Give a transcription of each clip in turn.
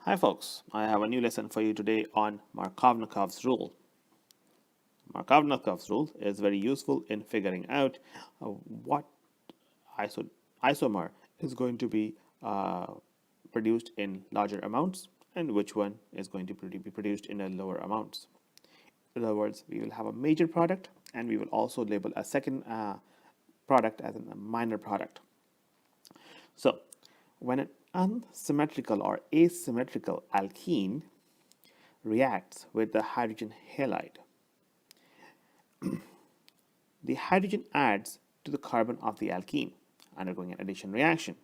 Hi folks, I have a new lesson for you today on Markovnikov's rule. Markovnikov's rule is very useful in figuring out what isomer is going to be produced in larger amounts and which one is going to be produced in a lower amounts. In other words, we will have a major product and we will also label a second product as a minor product. So when an unsymmetrical or asymmetrical alkene reacts with the hydrogen halide, the hydrogen adds to the carbon of the alkene undergoing an addition reaction,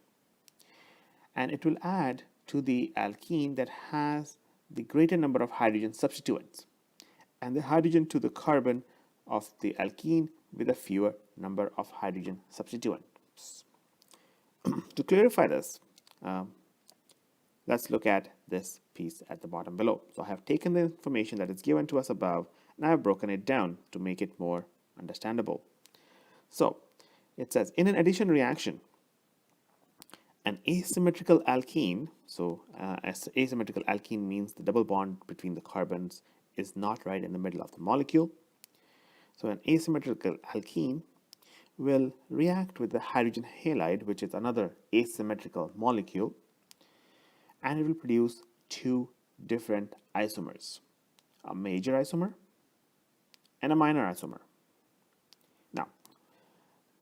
and it will add to the alkene that has the greater number of hydrogen substituents, and the hydrogen to the carbon of the alkene with a fewer number of hydrogen substituents. To clarify this, let's look at this piece at the bottom below. So I have taken the information that is given to us above and I have broken it down to make it more understandable. So it says in an addition reaction, an asymmetrical alkene, asymmetrical alkene means the double bond between the carbons is not right in the middle of the molecule. So an asymmetrical alkene will react with the hydrogen halide, which is another asymmetrical molecule, and it will produce two different isomers, a major isomer and a minor isomer. Now,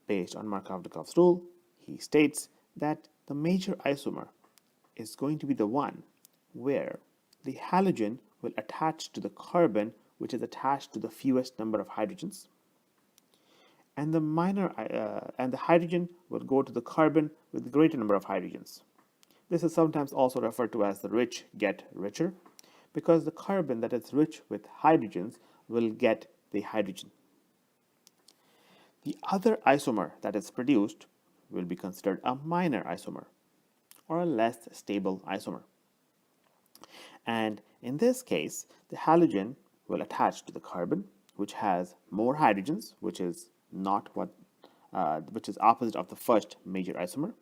based on Markovnikov's rule, he states that the major isomer is going to be the one where the halogen will attach to the carbon which is attached to the fewest number of hydrogens, and the hydrogen will go to the carbon with the greater number of hydrogens. This is sometimes also referred to as the rich get richer, because the carbon that is rich with hydrogens will get the hydrogen. The other isomer that is produced will be considered a minor isomer or a less stable isomer. And in this case, the halogen will attach to the carbon, which has more hydrogens, which is opposite of the first major isomer,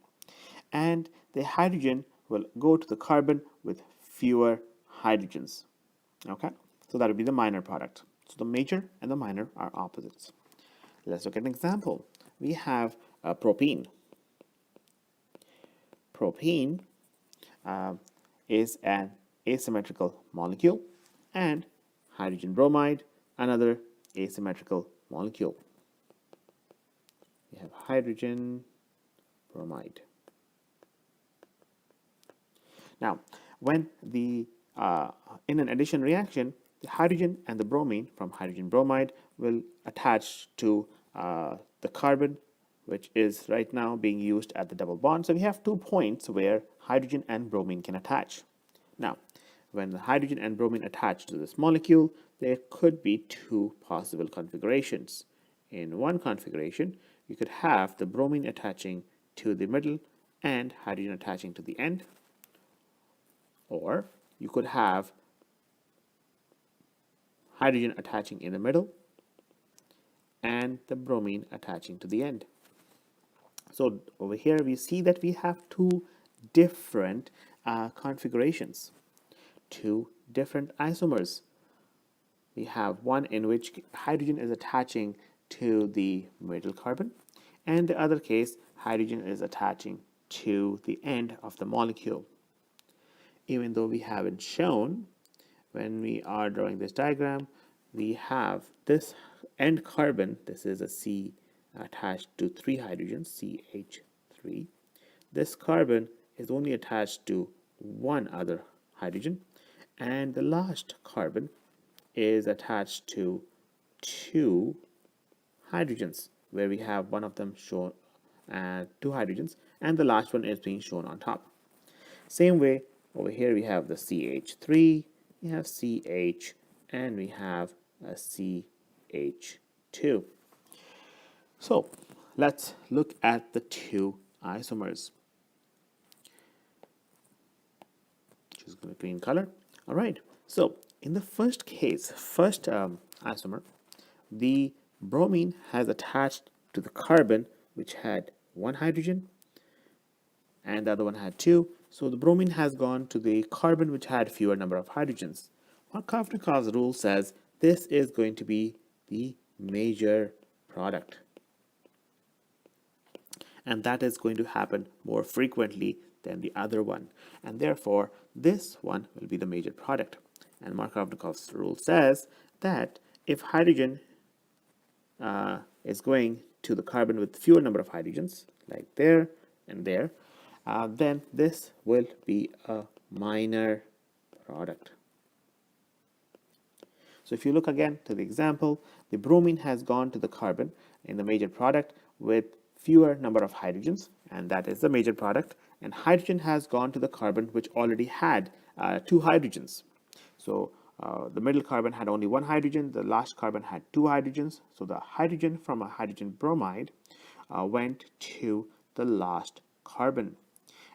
and the hydrogen will go to the carbon with fewer hydrogens. Okay, so that would be the minor product. So the major and the minor are opposites. Let's look at an example. We have propene. Propene is an asymmetrical molecule, and hydrogen bromide, another asymmetrical molecule. We have hydrogen bromide. Now, when in an addition reaction, the hydrogen and the bromine from hydrogen bromide will attach to the carbon, which is right now being used at the double bond. So we have 2 points where hydrogen and bromine can attach. Now, when the hydrogen and bromine attach to this molecule, there could be 2 possible configurations. In one configuration, you could have the bromine attaching to the middle and hydrogen attaching to the end. Or you could have hydrogen attaching in the middle and the bromine attaching to the end. So over here we see that we have 2 different configurations, 2 different isomers. We have one in which hydrogen is attaching to the middle carbon, and the other case hydrogen is attaching to the end of the molecule. Even though we haven't shown, when we are drawing this diagram, we have this end carbon, this is a C attached to 3 hydrogens, CH3. This carbon is only attached to one other hydrogen, and the last carbon is attached to 2 hydrogens, where we have one of them shown 2 hydrogens, and the last one is being shown on top. Same way, over here we have the CH3, we have CH, and we have a CH2. So let's look at the 2 isomers. Choose the green color. All right. So in the first case, isomer, the bromine has attached to the carbon, which had 1 hydrogen, and the other one had 2. So the bromine has gone to the carbon which had fewer number of hydrogens. Markovnikov's rule says this is going to be the major product. And that is going to happen more frequently than the other one. And therefore, this one will be the major product. And Markovnikov's rule says that if hydrogen is going to the carbon with fewer number of hydrogens, like there and there, then this will be a minor product. So if you look again to the example, the bromine has gone to the carbon in the major product with fewer number of hydrogens, and that is the major product. And hydrogen has gone to the carbon which already had 2 hydrogens. So the middle carbon had only 1 hydrogen, the last carbon had 2 hydrogens. So the hydrogen from a hydrogen bromide went to the last carbon.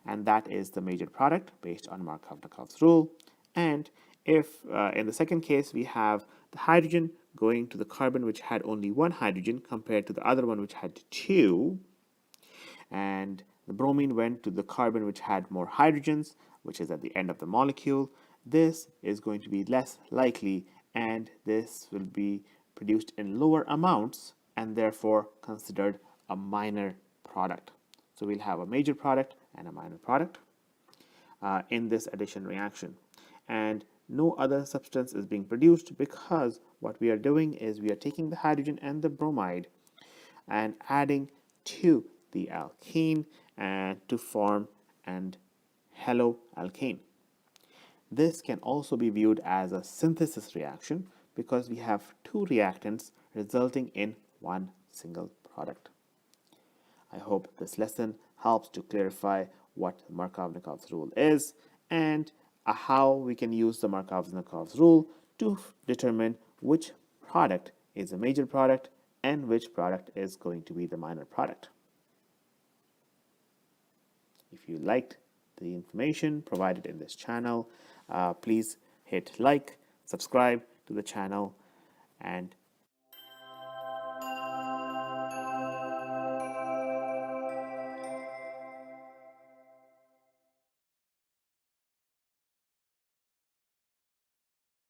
And that is the major product based on Markovnikov's rule. And if in the second case we have the hydrogen going to the carbon which had only 1 hydrogen compared to the other one which had 2, and the bromine went to the carbon which had more hydrogens, which is at the end of the molecule, this is going to be less likely, and this will be produced in lower amounts and therefore considered a minor product. So we'll have a major product and a minor product in this addition reaction. And no other substance is being produced, because what we are doing is we are taking the hydrogen and the bromide and adding to the alkene and to form an haloalkane. This can also be viewed as a synthesis reaction because we have 2 reactants resulting in 1 single product. I hope this lesson helps to clarify what Markovnikov's rule is and how we can use the Markovnikov's rule to determine which product is a major product and which product is going to be the minor product. If you liked the information provided in this channel, please hit like, subscribe to the channel, and